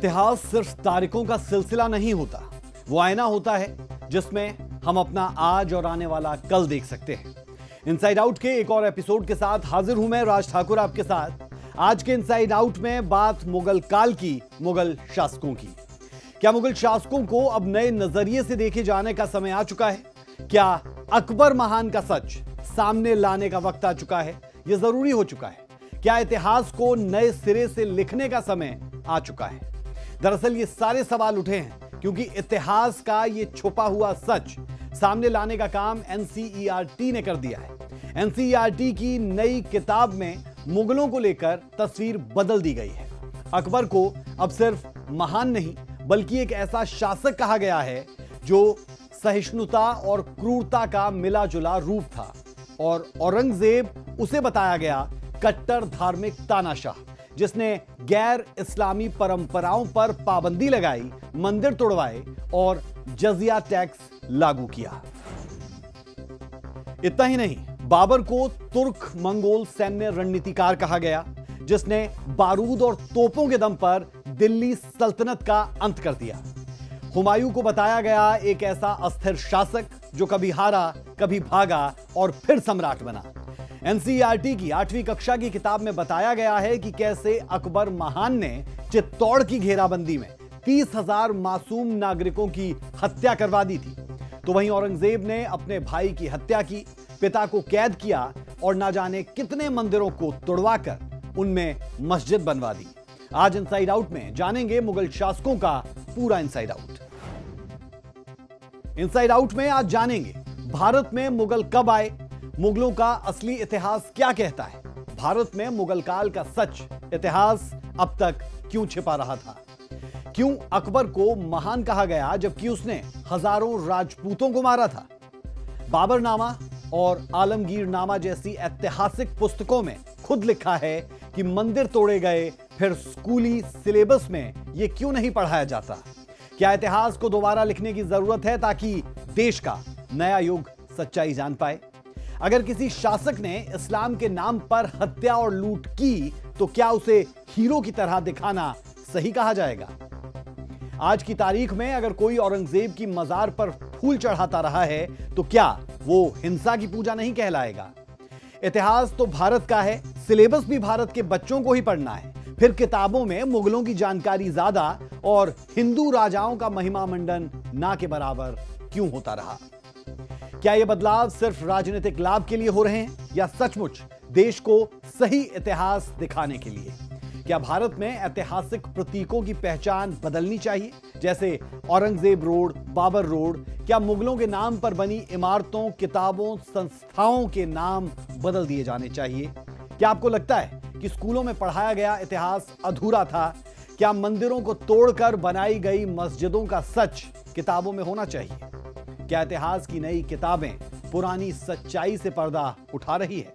इतिहास सिर्फ तारीखों का सिलसिला नहीं होता, वो आईना होता है जिसमें हम अपना आज और आने वाला कल देख सकते हैं। इनसाइड आउट के एक और एपिसोड के साथ हाजिर हूं मैं राज ठाकुर आपके साथ। आज के इनसाइड आउट में बात मुगल काल की, मुगल शासकों की। क्या मुगल शासकों को अब नए नजरिए से देखे जाने का समय आ चुका है? क्या अकबर महान का सच सामने लाने का वक्त आ चुका है? यह जरूरी हो चुका है? क्या इतिहास को नए सिरे से लिखने का समय आ चुका है? दरअसल ये सारे सवाल उठे हैं क्योंकि इतिहास का ये छुपा हुआ सच सामने लाने का काम एनसीईआरटी ने कर दिया है। एनसीईआरटी की नई किताब में मुगलों को लेकर तस्वीर बदल दी गई है। अकबर को अब सिर्फ महान नहीं बल्कि एक ऐसा शासक कहा गया है जो सहिष्णुता और क्रूरता का मिला जुला रूप था, और औरंगजेब उसे बताया गया कट्टर धार्मिक तानाशाह जिसने गैर इस्लामी परंपराओं पर पाबंदी लगाई, मंदिर तोड़वाए और जजिया टैक्स लागू किया। इतना ही नहीं, बाबर को तुर्क मंगोल सैन्य रणनीतिकार कहा गया जिसने बारूद और तोपों के दम पर दिल्ली सल्तनत का अंत कर दिया। हुमायूं को बताया गया एक ऐसा अस्थिर शासक जो कभी हारा, कभी भागा और फिर सम्राट बना। एनसीईआरटी की 8वीं कक्षा की किताब में बताया गया है कि कैसे अकबर महान ने चित्तौड़ की घेराबंदी में 30,000 मासूम नागरिकों की हत्या करवा दी थी। तो वहीं औरंगजेब ने अपने भाई की हत्या की, पिता को कैद किया और ना जाने कितने मंदिरों को तोड़वाकर उनमें मस्जिद बनवा दी। आज इनसाइड आउट में जानेंगे मुगल शासकों का पूरा इनसाइड आउट। इनसाइड आउट में आज जानेंगे भारत में मुगल कब आए, मुगलों का असली इतिहास क्या कहता है, भारत में मुगल काल का सच इतिहास अब तक क्यों छिपा रहा था, क्यों अकबर को महान कहा गया जबकि उसने हजारों राजपूतों को मारा था। बाबरनामा और आलमगीरनामा जैसी ऐतिहासिक पुस्तकों में खुद लिखा है कि मंदिर तोड़े गए, फिर स्कूली सिलेबस में यह क्यों नहीं पढ़ाया जाता? क्या इतिहास को दोबारा लिखने की जरूरत है ताकि देश का नया युग सच्चाई जान पाए? अगर किसी शासक ने इस्लाम के नाम पर हत्या और लूट की तो क्या उसे हीरो की तरह दिखाना सही कहा जाएगा? आज की तारीख में अगर कोई औरंगजेब की मजार पर फूल चढ़ाता रहा है तो क्या वो हिंसा की पूजा नहीं कहलाएगा? इतिहास तो भारत का है, सिलेबस भी भारत के बच्चों को ही पढ़ना है, फिर किताबों में मुगलों की जानकारी ज्यादा और हिंदू राजाओं का महिमा मंडन ना के बराबर क्यों होता रहा? क्या यह बदलाव सिर्फ राजनीतिक लाभ के लिए हो रहे हैं या सचमुच देश को सही इतिहास दिखाने के लिए? क्या भारत में ऐतिहासिक प्रतीकों की पहचान बदलनी चाहिए, जैसे औरंगजेब रोड, बाबर रोड? क्या मुगलों के नाम पर बनी इमारतों, किताबों, संस्थाओं के नाम बदल दिए जाने चाहिए? क्या आपको लगता है कि स्कूलों में पढ़ाया गया इतिहास अधूरा था? क्या मंदिरों को तोड़कर बनाई गई मस्जिदों का सच किताबों में होना चाहिए? क्या इतिहास की नई किताबें पुरानी सच्चाई से पर्दा उठा रही है?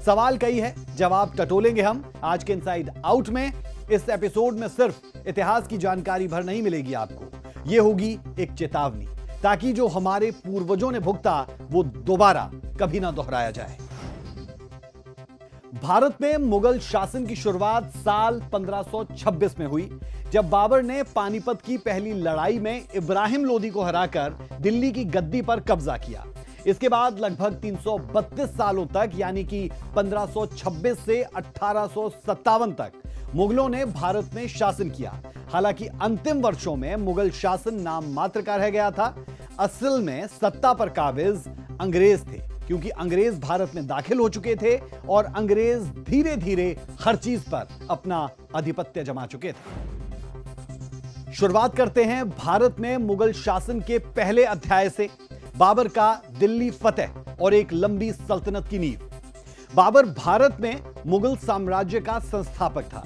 सवाल कई है, जवाब टटोलेंगे हम आज के इनसाइड आउट में। इस एपिसोड में सिर्फ इतिहास की जानकारी भर नहीं मिलेगी आपको, यह होगी एक चेतावनी ताकि जो हमारे पूर्वजों ने भुगता वो दोबारा कभी ना दोहराया जाए। भारत में मुगल शासन की शुरुआत साल 1526 में हुई जब बाबर ने पानीपत की पहली लड़ाई में इब्राहिम लोदी को हराकर दिल्ली की गद्दी पर कब्जा किया। इसके बाद लगभग 332 सालों तक यानी कि 1526 से 1857 तक मुगलों ने भारत में शासन किया। हालांकि अंतिम वर्षों में मुगल शासन नाम मात्र का रह गया था। असल में सत्ता पर काबिज अंग्रेज थे क्योंकि अंग्रेज भारत में दाखिल हो चुके थे और अंग्रेज धीरे धीरे हर चीज पर अपना आधिपत्य जमा चुके थे। शुरुआत करते हैं भारत में मुगल शासन के पहले अध्याय से, बाबर का दिल्ली फतेह और एक लंबी सल्तनत की नींव। बाबर भारत में मुगल साम्राज्य का संस्थापक था।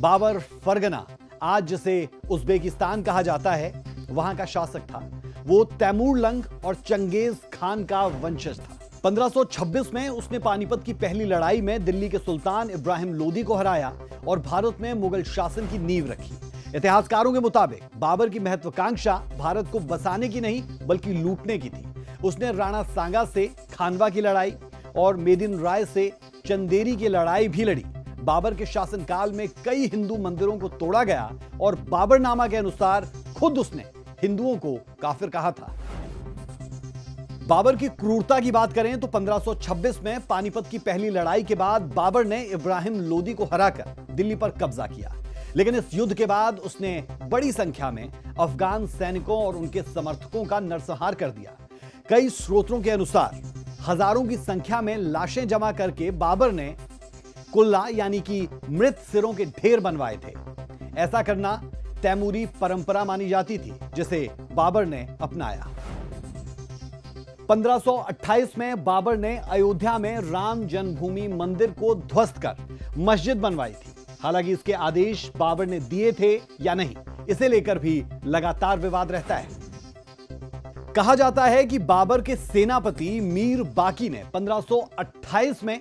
बाबर फरगना, आज जिसे उज्बेकिस्तान कहा जाता है, वहां का शासक था। वो तैमूरलंग और चंगेज खान का वंशज था। 1526 में उसने पानीपत की पहली लड़ाई में दिल्ली के सुल्तान इब्राहिम लोदी को हराया और भारत में मुगल शासन की नींव रखी। इतिहासकारों के मुताबिक बाबर की महत्वाकांक्षा भारत को बसाने की नहीं बल्कि लूटने की थी। उसने राणा सांगा से खानवा की लड़ाई और मेदिन राय से चंदेरी की लड़ाई भी लड़ी। बाबर के शासनकाल में कई हिंदू मंदिरों को तोड़ा गया और बाबरनामा के अनुसार खुद उसने हिंदुओं को काफिर कहा था। बाबर की क्रूरता की बात करें तो 1526 में पानीपत की पहली लड़ाई के बाद बाबर ने इब्राहिम लोदी को हराकर दिल्ली पर कब्जा किया, लेकिन इस युद्ध के बाद उसने बड़ी संख्या में अफगान सैनिकों और उनके समर्थकों का नरसंहार कर दिया। कई स्रोतों के अनुसार हजारों की संख्या में लाशें जमा करके बाबर ने कुल्ला यानी कि मृत सिरों के ढेर बनवाए थे। ऐसा करना तैमूरी परंपरा मानी जाती थी, जिसे बाबर ने अपनाया। 1528 में बाबर ने अयोध्या में राम जन्मभूमि मंदिर को ध्वस्त कर मस्जिद बनवाई थी। हालांकि इसके आदेश बाबर ने दिए थे या नहीं, इसे लेकर भी लगातार विवाद रहता है। कहा जाता है कि बाबर के सेनापति मीर बाकी ने 1528 में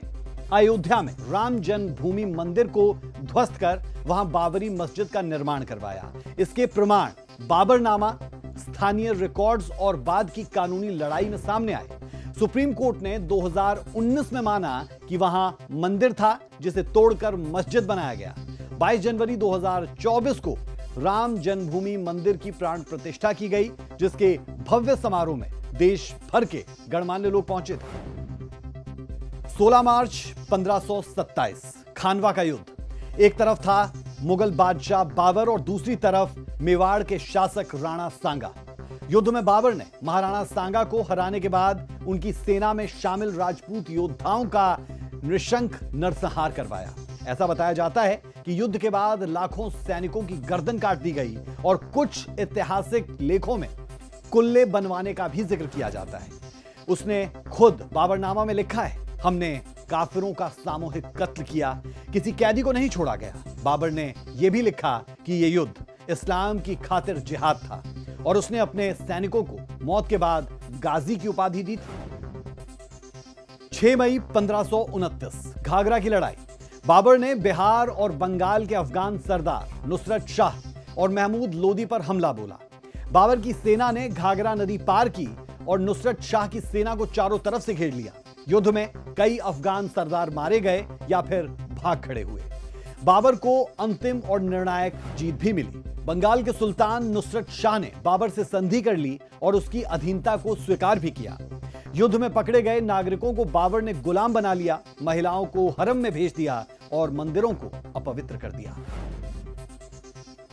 अयोध्या में राम जन्मभूमि मंदिर को ध्वस्त कर वहां बाबरी मस्जिद का निर्माण करवाया। इसके प्रमाण बाबरनामा, स्थानीय रिकॉर्ड्स और बाद की कानूनी लड़ाई में सामने आए। सुप्रीम कोर्ट ने 2019 में माना कि वहां मंदिर था जिसे तोड़कर मस्जिद बनाया गया। 22 जनवरी 2024 को राम जन्मभूमि मंदिर की प्राण प्रतिष्ठा की गई, जिसके भव्य समारोह में देश भर के गणमान्य लोग पहुंचे थे। 16 मार्च 1527 खानवा का युद्ध। एक तरफ था मुगल बादशाह बाबर और दूसरी तरफ मेवाड़ के शासक राणा सांगा। युद्ध में बाबर ने महाराणा सांगा को हराने के बाद उनकी सेना में शामिल राजपूत योद्धाओं का नृशंस नरसंहार करवाया। ऐसा बताया जाता है कि युद्ध के बाद लाखों सैनिकों की गर्दन काट दी गई और कुछ ऐतिहासिक लेखों में कुल्ले बनवाने का भी जिक्र किया जाता है। उसने खुद बाबरनामा में लिखा है, हमने काफिरों का सामूहिक कत्ल किया, किसी कैदी को नहीं छोड़ा गया। बाबर ने यह भी लिखा कि यह युद्ध इस्लाम की खातिर जिहाद था और उसने अपने सैनिकों को मौत के बाद गाजी की उपाधि दी थी। 6 मई 1529 घाघरा की लड़ाई। बाबर ने बिहार और बंगाल के अफगान सरदार नुसरत शाह और महमूद लोदी पर हमला बोला। बाबर की सेना ने घाघरा नदी पार की और नुसरत शाह की सेना को चारों तरफ से घेर लिया। युद्ध में कई अफगान सरदार मारे गए या फिर भाग खड़े हुए। बाबर को अंतिम और निर्णायक जीत भी मिली। बंगाल के सुल्तान नुसरत शाह ने बाबर से संधि कर ली और उसकी अधीनता को स्वीकार भी किया। युद्ध में पकड़े गए नागरिकों को बाबर ने गुलाम बना लिया, महिलाओं को हरम में भेज दिया और मंदिरों को अपवित्र कर दिया।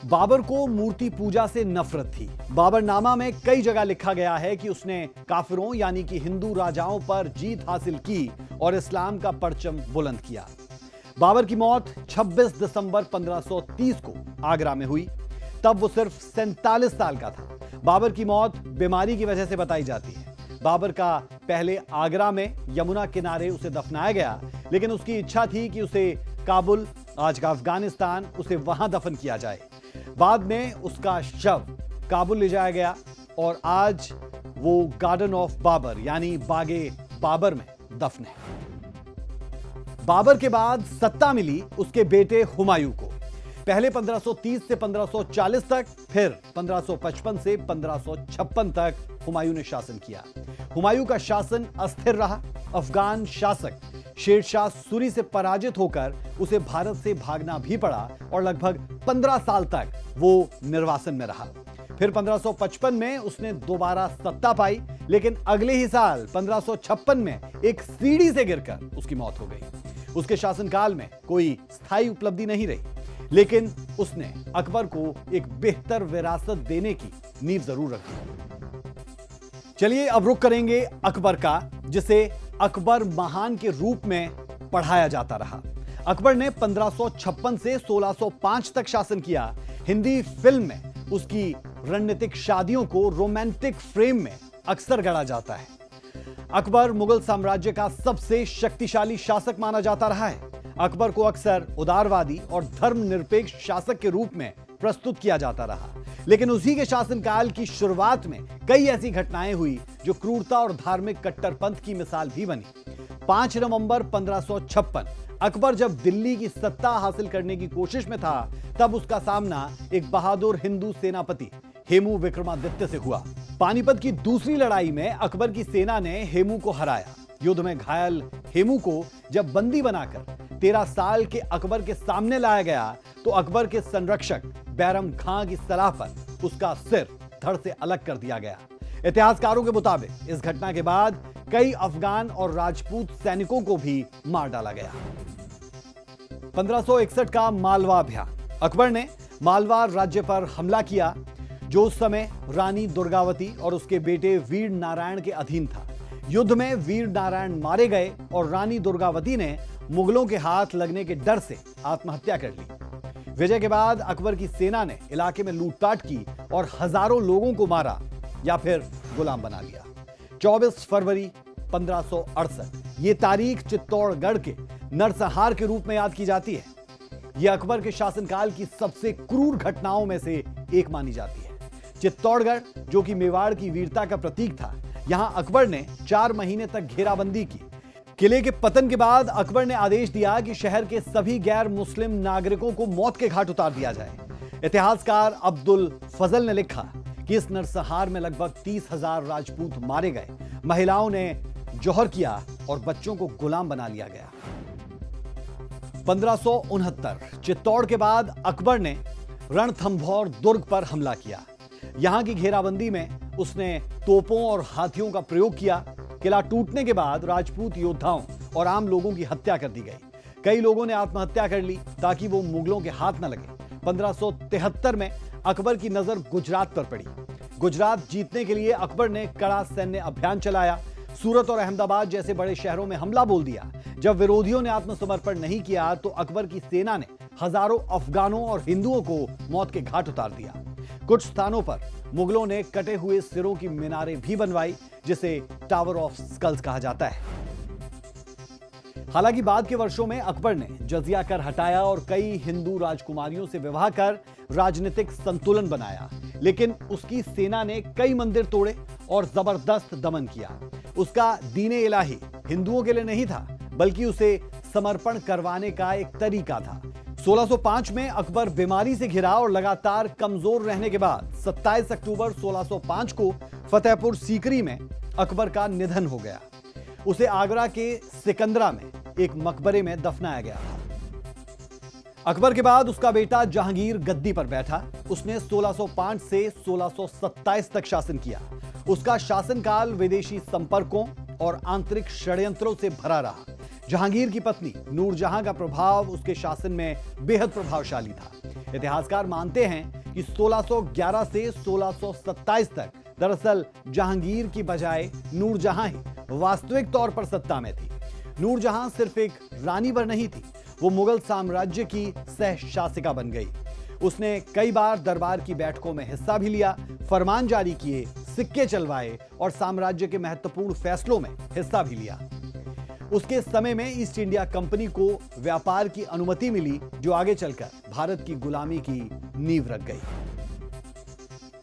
बाबर को मूर्ति पूजा से नफरत थी। बाबरनामा में कई जगह लिखा गया है कि उसने काफिरों यानी कि हिंदू राजाओं पर जीत हासिल की और इस्लाम का परचम बुलंद किया। बाबर की मौत 26 दिसंबर 1530 को आगरा में हुई। तब वो सिर्फ 47 साल का था। बाबर की मौत बीमारी की वजह से बताई जाती है। बाबर का पहले आगरा में यमुना किनारे उसे दफनाया गया, लेकिन उसकी इच्छा थी कि उसे काबुल, आज का अफगानिस्तान, उसे वहां दफन किया जाए। बाद में उसका शव काबुल ले जाया गया और आज वो गार्डन ऑफ बाबर यानी बागे बाबर में दफन है। बाबर के बाद सत्ता मिली उसके बेटे हुमायूं को। पहले 1530 से 1540 तक, फिर 1555 से 1556 तक हुमायूं ने शासन किया। हुमायूं का शासन अस्थिर रहा। अफगान शासक शेरशाह सूरी से पराजित होकर उसे भारत से भागना भी पड़ा और लगभग 15 साल तक वो निर्वासन में रहा। फिर 1555 में उसने दोबारा सत्ता पाई, लेकिन अगले ही साल 1556 में एक सीढ़ी से गिरकर उसकी मौत हो गई। उसके शासनकाल में कोई स्थायी उपलब्धि नहीं रही, लेकिन उसने अकबर को एक बेहतर विरासत देने की नींव जरूर रखी। चलिए अब रुख करेंगे अकबर का, जिसे अकबर महान के रूप में पढ़ाया जाता रहा। अकबर ने 1556 से 1605 तक शासन किया। हिंदी फिल्म में उसकी रणनीतिक शादियों को रोमांटिक फ्रेम में अक्सर गढ़ा जाता है। अकबर मुगल साम्राज्य का सबसे शक्तिशाली शासक माना जाता रहा है। अकबर को अक्सर उदारवादी और धर्मनिरपेक्ष शासक के रूप में प्रस्तुत किया जाता रहा, लेकिन उसी के शासनकाल की शुरुआत में कई ऐसी घटनाएं हुई जो क्रूरता और धार्मिक कट्टरपंथ की मिसाल भी बनी। 5 नवंबर 1556 अकबर जब दिल्ली की सत्ता हासिल करने की कोशिश में था, तब उसका सामना एक बहादुर हिंदू सेनापति हेमू विक्रमादित्य से हुआ। पानीपत की दूसरी लड़ाई में अकबर की सेना ने हेमू को हराया। युद्ध में घायल हेमू को जब बंदी बनाकर 13 साल के अकबर के सामने लाया गया तो अकबर के संरक्षक बैरम खां की सलाह पर उसका सिर धड़ से अलग कर दिया गया। इतिहासकारों के मुताबिक इस घटना के बाद कई अफगान और राजपूत सैनिकों को भी मार डाला गया। 1561 का मालवा अभियान। अकबर ने मालवा राज्य पर हमला किया जो उस समय रानी दुर्गावती और उसके बेटे वीर नारायण के अधीन था। युद्ध में वीर नारायण मारे गए और रानी दुर्गावती ने मुगलों के हाथ लगने के डर से आत्महत्या कर ली। विजय के बाद अकबर की सेना ने इलाके में लूटपाट की और हजारों लोगों को मारा या फिर गुलाम बना लिया। 24 फरवरी 1568 ये तारीख चित्तौड़गढ़ के नरसंहार के रूप में याद की जाती है। यह अकबर के शासनकाल की सबसे क्रूर घटनाओं में से एक मानी जाती है। चित्तौड़गढ़ जो कि मेवाड़ की वीरता का प्रतीक था, यहां अकबर ने 4 महीने तक घेराबंदी की। किले के पतन के बाद अकबर ने आदेश दिया कि शहर के सभी गैर मुस्लिम नागरिकों को मौत के घाट उतार दिया जाए। इतिहासकार अब्दुल फजल ने लिखा कि इस नरसंहार में लगभग 30,000 राजपूत मारे गए, महिलाओं ने जौहर किया और बच्चों को गुलाम बना लिया गया। 1569 चित्तौड़ के बाद अकबर ने रणथंभौर दुर्ग पर हमला किया। यहां की घेराबंदी में उसने तोपों और हाथियों का प्रयोग किया। किला टूटने के बाद राजपूत योद्धाओं और आम लोगों की हत्या कर दी गई। कई लोगों ने आत्महत्या कर ली ताकि वो मुगलों के हाथ न लगे। 1573 में अकबर की नजर गुजरात पर पड़ी। गुजरात जीतने के लिए अकबर ने कड़ा सैन्य अभियान चलाया। सूरत और अहमदाबाद जैसे बड़े शहरों में हमला बोल दिया। जब विरोधियों ने आत्मसमर्पण नहीं किया तो अकबर की सेना ने हजारों अफगानों और हिंदुओं को मौत के घाट उतार दिया। कुछ स्थानों पर मुगलों ने कटे हुए सिरों की मीनारें भी बनवाई, जिसे टावर ऑफ स्कल्स कहा जाता है। हालांकि बाद के वर्षों में अकबर ने जजिया कर हटाया और कई हिंदू राजकुमारियों से विवाह कर राजनीतिक संतुलन बनाया, लेकिन उसकी सेना ने कई मंदिर तोड़े और जबरदस्त दमन किया। उसका दीने इलाही हिंदुओं के लिए नहीं था, बल्कि उसे समर्पण करवाने का एक तरीका था। 1605 में अकबर बीमारी से घिरा और लगातार कमजोर रहने के बाद 27 अक्टूबर 1605 को फतेहपुर सीकरी में अकबर का निधन हो गया। उसे आगरा के सिकंदरा में एक मकबरे में दफनाया गया था। अकबर के बाद उसका बेटा जहांगीर गद्दी पर बैठा। उसने 1605 से 1627 तक शासन किया। उसका शासनकाल विदेशी संपर्कों और आंतरिक षड्यंत्रों से भरा रहा। जहांगीर की पत्नी नूरजहां का प्रभाव उसके शासन में बेहद प्रभावशाली था। इतिहासकार मानते हैं कि 1611 से 1627 तक दरअसल जहांगीर की बजाय नूरजहां ही वास्तविक तौर पर सत्ता में थी। नूरजहां सिर्फ एक रानी पर नहीं थी, वो मुगल साम्राज्य की सह शासिका बन गई। उसने कई बार दरबार की बैठकों में हिस्सा भी लिया, फरमान जारी किए, सिक्के चलवाए और साम्राज्य के महत्वपूर्ण फैसलों में हिस्सा भी लिया। उसके समय में ईस्ट इंडिया कंपनी को व्यापार की अनुमति मिली, जो आगे चलकर भारत की गुलामी की नींव रख गई।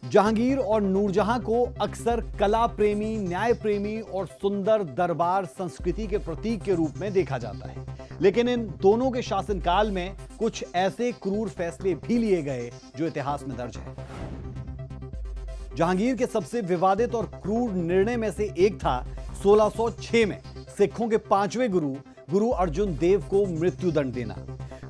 जहांगीर और नूरजहां को अक्सर कला प्रेमी, न्याय प्रेमी और सुंदर दरबार संस्कृति के प्रतीक के रूप में देखा जाता है, लेकिन इन दोनों के शासनकाल में कुछ ऐसे क्रूर फैसले भी लिए गए जो इतिहास में दर्ज है। जहांगीर के सबसे विवादित और क्रूर निर्णय में से एक था 1606 में सिखों के 5वें गुरु अर्जुन देव को मृत्युदंड देना।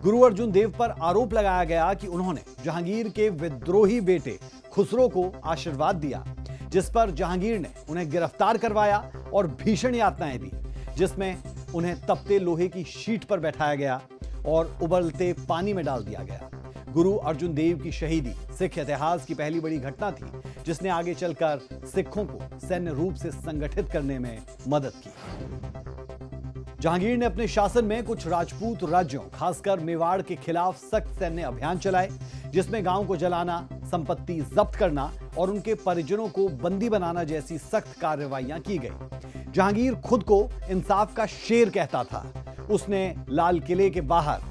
गुरु अर्जुन देव पर आरोप लगाया गया कि उन्होंने जहांगीर के विद्रोही बेटे खुसरो को आशीर्वाद दिया, जिस पर जहांगीर ने उन्हें गिरफ्तार करवाया और भीषण यातनाएं दी, जिसमें उन्हें तपते लोहे की शीट पर बैठाया गया और उबलते पानी में डाल दिया गया। गुरु अर्जुन देव की शहीदी सिख इतिहास की पहली बड़ी घटना थी, जिसने आगे चलकर सिखों को सैन्य रूप से संगठित करने में मदद की। जहांगीर ने अपने शासन में कुछ राजपूत राज्यों, खासकर मेवाड़ के खिलाफ सख्त सैन्य अभियान चलाए, जिसमें गांव को जलाना, संपत्ति जब्त करना और उनके परिजनों को बंदी बनाना जैसी सख्त कार्रवाइयां की गई। जहांगीर खुद को इंसाफ का शेर कहता था। उसने लाल किले के बाहर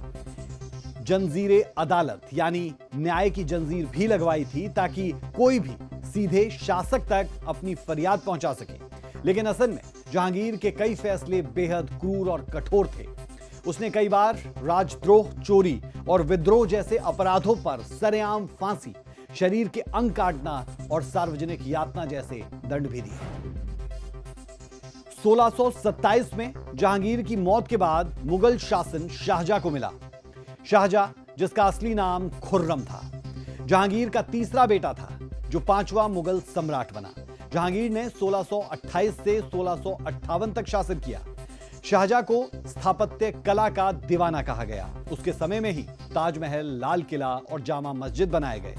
जंजीरे अदालत यानी न्याय की जंजीर भी लगवाई थी, ताकि कोई भी सीधे शासक तक अपनी फरियाद पहुंचा सके। लेकिन असल में जहांगीर के कई फैसले बेहद क्रूर और कठोर थे। उसने कई बार राजद्रोह, चोरी और विद्रोह जैसे अपराधों पर सरेआम फांसी, शरीर के अंग काटना और सार्वजनिक यातना जैसे दंड भी दिए। 1627 में जहांगीर की मौत के बाद मुगल शासन शाहजहां को मिला। शाहजहां, जिसका असली नाम खुर्रम था, जहांगीर का तीसरा बेटा था, जो 5वां मुगल सम्राट बना। जहांगीर ने 1628 से 1658 तक शासन किया। शाहजहां को स्थापत्य कला का दीवाना कहा गया। उसके समय में ही ताजमहल, लाल किला और जामा मस्जिद बनाए गए।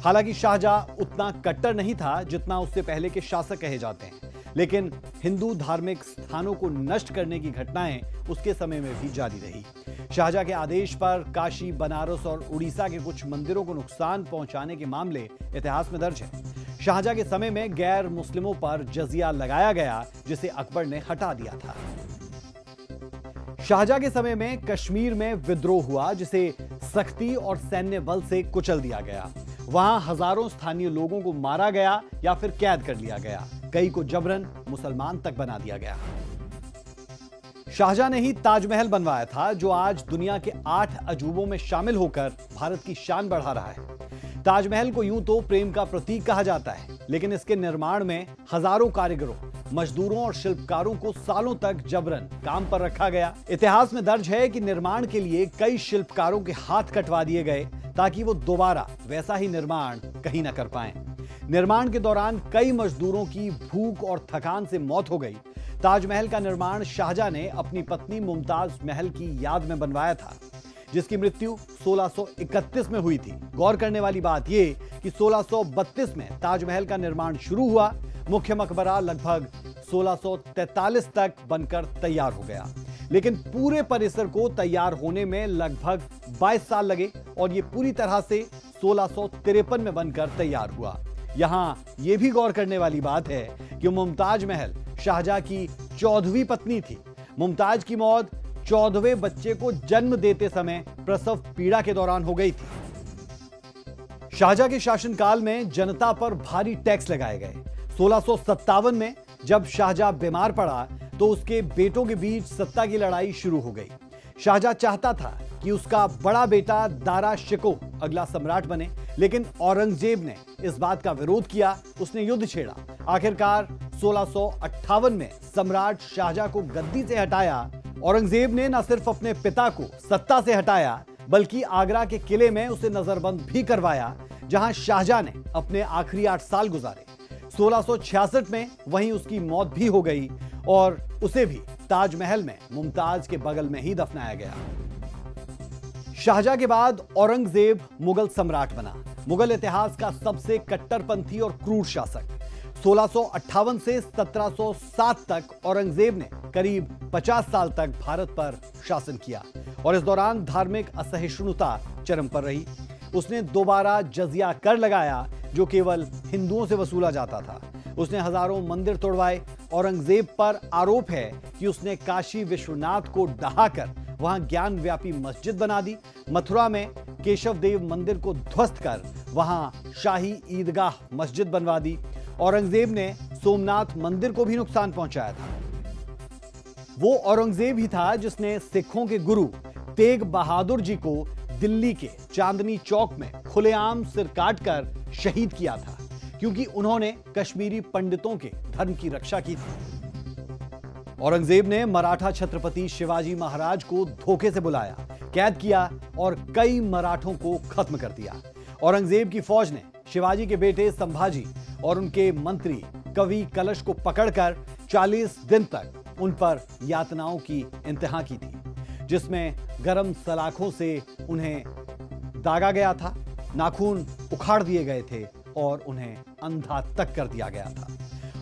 हालांकि शाहजहां उतना कट्टर नहीं था जितना उससे पहले के शासक कहे जाते हैं, लेकिन हिंदू धार्मिक स्थानों को नष्ट करने की घटनाएं उसके समय में भी जारी रही। शाहजहां के आदेश पर काशी, बनारस और उड़ीसा के कुछ मंदिरों को नुकसान पहुंचाने के मामले इतिहास में दर्ज है। शाहजहां के समय में गैर मुस्लिमों पर जजिया लगाया गया, जिसे अकबर ने हटा दिया था। शाहजहां के समय में कश्मीर में विद्रोह हुआ, जिसे सख्ती और सैन्य बल से कुचल दिया गया। वहां हजारों स्थानीय लोगों को मारा गया या फिर कैद कर लिया गया। कई को जबरन मुसलमान तक बना दिया गया। शाहजहां ने ही ताजमहल बनवाया था, जो आज दुनिया के 8 अजूबों में शामिल होकर भारत की शान बढ़ा रहा है। ताजमहल को यूं तो प्रेम का प्रतीक कहा जाता है, लेकिन इसके निर्माण में हजारों कारीगरों, मजदूरों और शिल्पकारों को सालों तक जबरन काम पर रखा गया। इतिहास में दर्ज है कि निर्माण के लिए कई शिल्पकारों के हाथ कटवा दिए गए, ताकि वो दोबारा वैसा ही निर्माण कहीं ना कर पाएं। निर्माण के दौरान कई मजदूरों की भूख और थकान से मौत हो गई। ताजमहल का निर्माण शाहजहां ने अपनी पत्नी मुमताज महल की याद में बनवाया था, जिसकी मृत्यु 1631 में हुई थी। गौर करने वाली बात यह कि 1632 में ताजमहल का निर्माण शुरू हुआ। मुख्य मकबरा लगभग 1643 तक बनकर तैयार हो गया, लेकिन पूरे परिसर को तैयार होने में लगभग 22 साल लगे और यह पूरी तरह से 1653 में बनकर तैयार हुआ। यहां यह भी गौर करने वाली बात है कि मुमताज महल शाहजहां की 14वीं पत्नी थी। मुमताज की मौत 14वें बच्चे को जन्म देते समय प्रसव पीड़ा के दौरान हो गई थी। शाहजहां के शासनकाल में जनता पर भारी टैक्स लगाए गए। 1657 में जब शाहजहां बीमार पड़ा तो उसके बेटों के बीच सत्ता की लड़ाई शुरू हो गई। शाहजहां चाहता था कि उसका बड़ा बेटा दारा शिकोह अगला सम्राट बने, लेकिन औरंगजेब ने इस बात का विरोध किया। उसने युद्ध छेड़ा। आखिरकार 1658 में सम्राट शाहजहां को गद्दी से हटाया। औरंगजेब ने न सिर्फ अपने पिता को सत्ता से हटाया, बल्कि आगरा के किले में उसे नजरबंद भी करवाया, जहां शाहजहां ने अपने आखिरी 8 साल गुजारे। 1666 में वहीं उसकी मौत भी हो गई और उसे भी ताजमहल में मुमताज के बगल में ही दफनाया गया। शाहजहां के बाद औरंगजेब मुगल सम्राट बना। मुगल इतिहास का सबसे कट्टरपंथी और क्रूर शासक। 1658 से 1707 तक औरंगजेब ने करीब 50 साल तक भारत पर शासन किया और इस दौरान धार्मिक असहिष्णुता चरम पर रही। उसने दोबारा जजिया कर लगाया, जो केवल हिंदुओं से वसूला जाता था। उसने हजारों मंदिर तोड़वाए। औरंगजेब पर आरोप है कि उसने काशी विश्वनाथ को ढहाकर वहां ज्ञान व्यापी मस्जिद बना दी। मथुरा में केशव देव मंदिर को ध्वस्त कर वहां शाही ईदगाह मस्जिद बनवा दी। औरंगजेब ने सोमनाथ मंदिर को भी नुकसान पहुंचाया था। वो औरंगजेब ही था जिसने सिखों के गुरु तेग बहादुर जी को दिल्ली के चांदनी चौक में खुलेआम सिर काटकर शहीद किया था, क्योंकि उन्होंने कश्मीरी पंडितों के धर्म की रक्षा की थी। औरंगजेब ने मराठा छत्रपति शिवाजी महाराज को धोखे से बुलाया, कैद किया और कई मराठों को खत्म कर दिया। औरंगजेब की फौज ने शिवाजी के बेटे संभाजी और उनके मंत्री कवि कलश को पकड़कर 40 दिन तक उन पर यातनाओं की इंतहा की थी, जिसमें गरम सलाखों से उन्हें दागा गया था, नाखून उखाड़ दिए गए थे और उन्हें अंधा तक कर दिया गया था।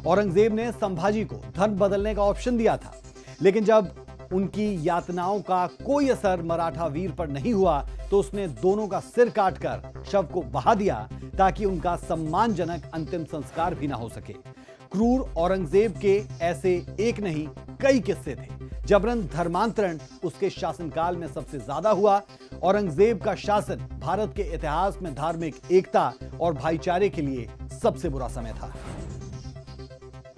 औरंगजेब ने संभाजी को धर्म बदलने का ऑप्शन दिया था, लेकिन जब उनकी यातनाओं का कोई असर मराठा वीर पर नहीं हुआ तो उसने दोनों का सिर काटकर शव को बहा दिया, ताकि उनका सम्मानजनक अंतिम संस्कार भी ना हो सके। क्रूर औरंगजेब के ऐसे एक नहीं कई किस्से थे। जबरन धर्मांतरण उसके शासनकाल में सबसे ज्यादा हुआ। औरंगजेब का शासन भारत के इतिहास में धार्मिक एकता और भाईचारे के लिए सबसे बुरा समय था।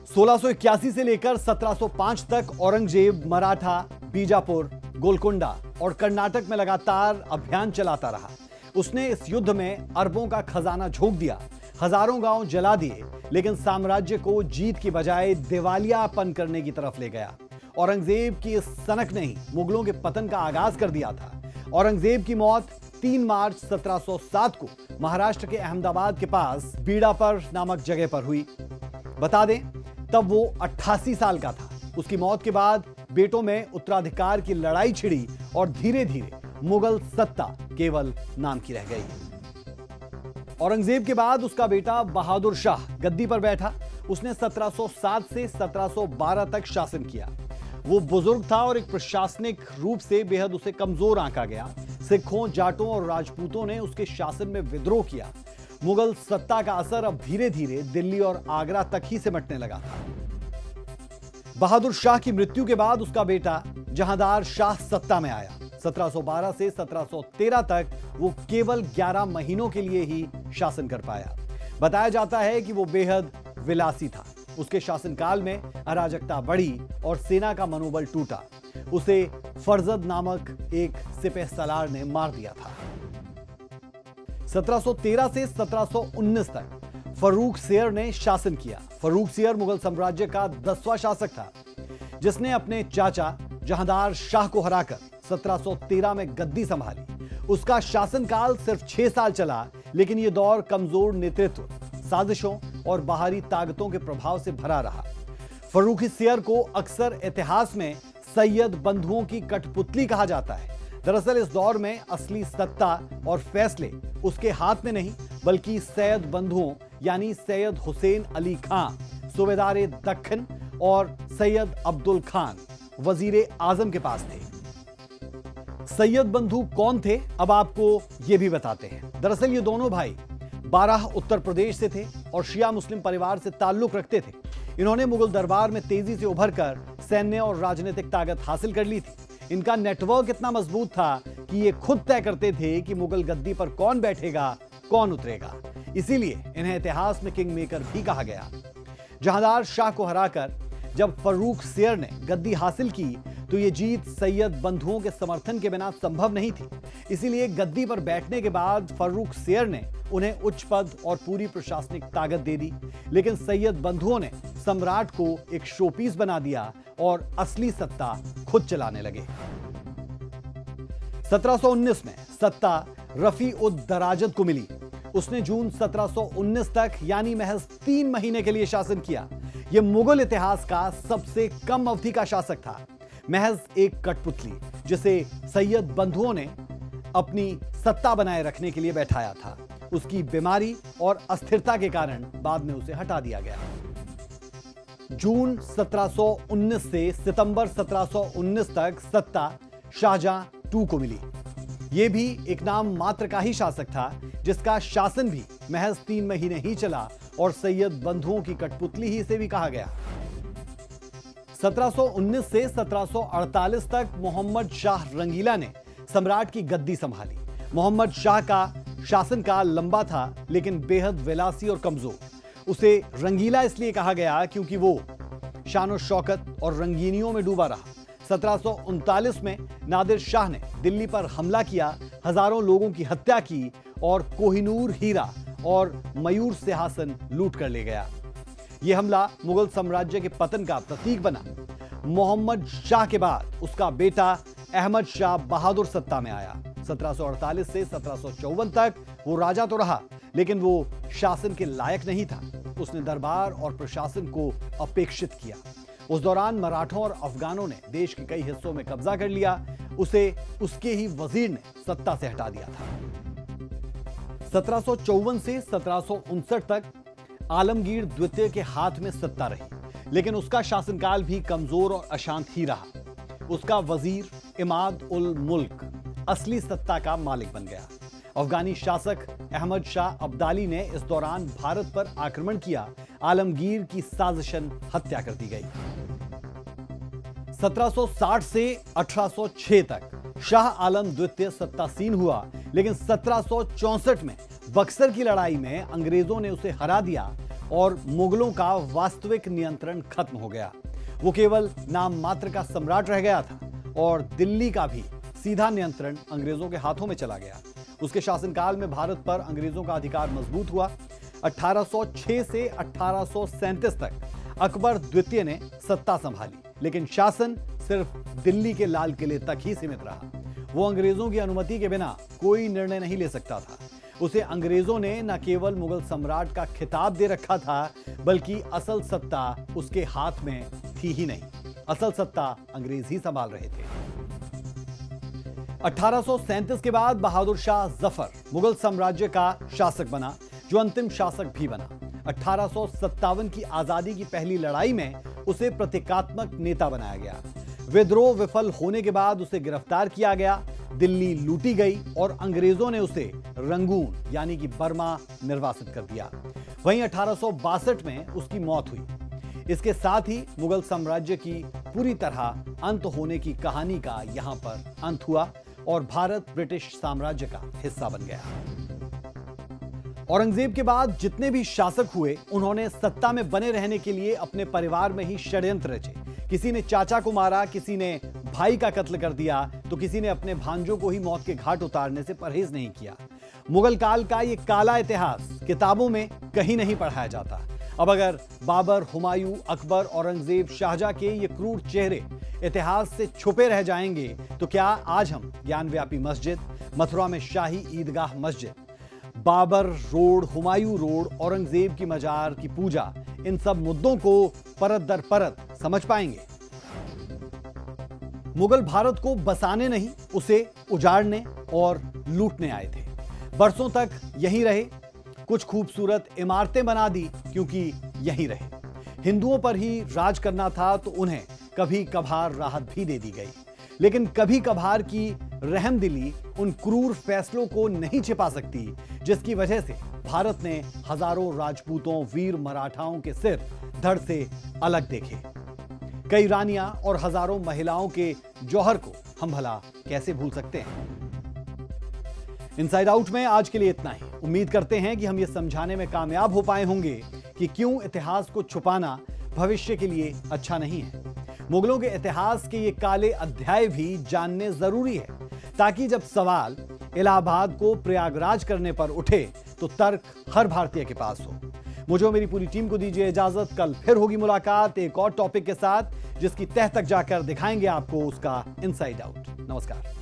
1681 से लेकर 1705 तक औरंगजेब मराठा, बीजापुर, गोलकुंडा और कर्नाटक में लगातार अभियान चलाता रहा। उसने इस युद्ध में अरबों का खजाना झोंक दिया। हजारों गांव जला दिए, लेकिन साम्राज्य को जीत की बजाय दिवालियापन करने की तरफ ले गया। औरंगजेब की इस सनक ने ही मुगलों के पतन का आगाज कर दिया था। औरंगजेब की मौत 3 मार्च 1707 को महाराष्ट्र के अहमदाबाद के पास बीड़ापर नामक जगह पर हुई। बता दें, तब वो 88 साल का था। उसकी मौत के बाद बेटों में उत्तराधिकार की लड़ाई छिड़ी और धीरे धीरे मुगल सत्ता केवल नाम की रह गई। औरंगजेब के बाद उसका बेटा बहादुर शाह गद्दी पर बैठा। उसने 1707 से 1712 तक शासन किया। वो बुजुर्ग था और एक प्रशासनिक रूप से बेहद उसे कमजोर आंका गया। सिखों, जाटों और राजपूतों ने उसके शासन में विद्रोह किया। मुगल सत्ता का असर अब धीरे धीरे दिल्ली और आगरा तक ही सिमटने लगा था। बहादुर शाह की मृत्यु के बाद उसका बेटा जहांदार शाह सत्ता में आया। 1712 से 1713 तक वो केवल 11 महीनों के लिए ही शासन कर पाया। बताया जाता है कि वो बेहद विलासी था। उसके शासनकाल में अराजकता बढ़ी और सेना का मनोबल टूटा। उसे फरजद नामक एक सिपहसालार ने मार दिया था। 1713 से 1719 तक फर्रुख सियर ने शासन किया। फर्रुख सियर मुगल साम्राज्य का 10वां शासक था, जिसने अपने चाचा जहांदार शाह को हराकर 1713 में गद्दी संभाली। उसका शासनकाल सिर्फ 6 साल चला, लेकिन यह दौर कमजोर नेतृत्व, साजिशों और बाहरी ताकतों के प्रभाव से भरा रहा। फर्रुख सियर को अक्सर इतिहास में सैयद बंधुओं की कठपुतली कहा जाता है। दरअसल इस दौर में असली सत्ता और फैसले उसके हाथ में नहीं, बल्कि सैयद बंधुओं यानी सैयद हुसैन अली खां, सूबेदार दक्खन और सैयद अब्दुल खान, वजीर आजम के पास थे। सैयद बंधु कौन थे, अब आपको यह भी बताते हैं। दरअसल ये दोनों भाई बाराह उत्तर प्रदेश से थे और शिया मुस्लिम परिवार से ताल्लुक रखते थे। इन्होंने मुगल दरबार में तेजी से उभरकर सैन्य और राजनीतिक ताकत हासिल कर ली थी। इनका नेटवर्क इतना मजबूत था कि ये खुद तय करते थे कि मुगल गद्दी पर कौन बैठेगा, कौन उतरेगा। इसीलिए इन्हें इतिहास में किंग मेकर भी कहा गया। जहांदार शाह को हराकर जब फर्रुख सियर ने गद्दी हासिल की, तो यह जीत सैयद बंधुओं के समर्थन के बिना संभव नहीं थी। इसीलिए गद्दी पर बैठने के बाद फर्रुख सियर ने उन्हें उच्च पद और पूरी प्रशासनिक ताकत दे दी, लेकिन सैयद बंधुओं ने सम्राट को एक शोपीस बना दिया और असली सत्ता खुद चलाने लगे। 1719 में सत्ता रफी उद दराजत को मिली। उसने जून 1719 तक यानी महज 3 महीने के लिए शासन किया। यह मुगल इतिहास का सबसे कम अवधि का शासक था। महज एक कठपुतली जिसे सैयद बंधुओं ने अपनी सत्ता बनाए रखने के लिए बैठाया था। उसकी बीमारी और अस्थिरता के कारण बाद में उसे हटा दिया गया। जून 1719 से सितंबर 1719 तक सत्ता शाहजहां II को मिली। यह भी एक नाम मात्र का ही शासक था, जिसका शासन भी महज 3 महीने ही चला और सैयद बंधुओं की कठपुतली ही इसे भी कहा गया। 1719 से 1748 तक मोहम्मद शाह रंगीला ने सम्राट की गद्दी संभाली। मोहम्मद शाह का शासनकाल लंबा था, लेकिन बेहद विलासी और कमजोर। उसे रंगीला इसलिए कहा गया क्योंकि वो शान और शौकत और रंगीनियों में डूबा रहा। 1739 में नादिर शाह ने दिल्ली पर हमला किया, हजारों लोगों की हत्या की और कोहिनूर हीरा और मयूर सिंहासन लूट कर ले गया। यह हमला मुगल साम्राज्य के पतन का प्रतीक बना। मोहम्मद शाह के बाद उसका बेटा अहमद शाह बहादुर सत्ता में आया। 1748 से 1754 तक वो राजा तो रहा, लेकिन वो शासन के लायक नहीं था। उसने दरबार और प्रशासन को अपेक्षित किया। उस दौरान मराठों और अफगानों ने देश के कई हिस्सों में कब्जा कर लिया। उसे उसके ही वजीर ने सत्ता से हटा दिया था। 1754 से 1759 तक आलमगीर द्वितीय के हाथ में सत्ता रही, लेकिन उसका शासनकाल भी कमजोर और अशांत ही रहा। उसका वजीर इमाद उल मुल्क असली सत्ता का मालिक बन गया। अफगानी शासक अहमद शाह अब्दाली ने इस दौरान भारत पर आक्रमण किया। आलमगीर की साजिशन हत्या कर दी गई। 1760 से 1806 तक शाह आलम द्वितीय सत्तासीन हुआ, लेकिन 1764 में बक्सर की लड़ाई में अंग्रेजों ने उसे हरा दिया और मुगलों का वास्तविक नियंत्रण खत्म हो गया। वो केवल नाम मात्र का सम्राट रह गया था और दिल्ली का भी सीधा नियंत्रण अंग्रेजों के हाथों में चला गया। उसके शासनकाल में भारत पर अंग्रेजों का अधिकार मजबूत हुआ। 1806 से 1837 तक अकबर द्वितीय ने सत्ता संभाली, लेकिन शासन सिर्फ दिल्ली के लाल किले तक ही सीमित रहा। वो अंग्रेजों की अनुमति के बिना कोई निर्णय नहीं ले सकता था। उसे अंग्रेजों ने न केवल मुगल सम्राट का खिताब दे रखा था, बल्कि असल सत्ता उसके हाथ में थी ही नहीं। असल सत्ता अंग्रेज ही संभाल रहे थे। 1837 के बाद बहादुर शाह जफर मुगल साम्राज्य का शासक बना, जो अंतिम शासक भी बना। 1857 की आजादी की पहली लड़ाई में उसे प्रतीकात्मक नेता बनाया गया। विद्रोह विफल होने के बाद उसे गिरफ्तार किया गया, दिल्ली लूटी गई और अंग्रेजों ने उसे रंगून यानी कि बर्मा निर्वासित कर दिया। वहीं 1862 में उसकी मौत हुई। इसके साथ ही मुगल साम्राज्य की पूरी तरह अंत होने की कहानी का यहां पर अंत हुआ और भारत ब्रिटिश साम्राज्य का हिस्सा बन गया। औरंगजेब के बाद जितने भी शासक हुए, उन्होंने सत्ता में बने रहने के लिए अपने परिवार में ही षड्यंत्र रचे। किसी ने चाचा को मारा, किसी ने भाई का कत्ल कर दिया, तो किसी ने अपने भांजों को ही मौत के घाट उतारने से परहेज नहीं किया। मुगल काल का यह काला इतिहास किताबों में कहीं नहीं पढ़ाया जाता। अब अगर बाबर, हुमायूं, अकबर, औरंगजेब, शाहजहां के ये क्रूर चेहरे इतिहास से छुपे रह जाएंगे, तो क्या आज हम ज्ञानव्यापी मस्जिद, मथुरा में शाही ईदगाह मस्जिद, बाबर रोड, हुमायूं रोड, औरंगजेब की मजार की पूजा, इन सब मुद्दों को परत दर परत समझ पाएंगे? मुगल भारत को बसाने नहीं, उसे उजाड़ने और लूटने आए थे। बरसों तक यहीं रहे, कुछ खूबसूरत इमारतें बना दी क्योंकि यहीं रहे। हिंदुओं पर ही राज करना था तो उन्हें कभी कभार राहत भी दे दी गई, लेकिन कभी कभार की रहमदिली उन क्रूर फैसलों को नहीं छिपा सकती जिसकी वजह से भारत ने हजारों राजपूतों, वीर मराठाओं के सिर धड़ से अलग देखे। कई रानियां और हजारों महिलाओं के जौहर को हम भला कैसे भूल सकते हैं? इनसाइड आउट में आज के लिए इतना ही। उम्मीद करते हैं कि हम ये समझाने में कामयाब हो पाए होंगे कि क्यों इतिहास को छुपाना भविष्य के लिए अच्छा नहीं है। मुगलों के इतिहास के ये काले अध्याय भी जानने जरूरी है, ताकि जब सवाल इलाहाबाद को प्रयागराज करने पर उठे तो तर्क हर भारतीय के पास हो। मुझे और मेरी पूरी टीम को दीजिए इजाजत। कल फिर होगी मुलाकात एक और टॉपिक के साथ, जिसकी तह तक जाकर दिखाएंगे आपको उसका इनसाइड आउट। नमस्कार।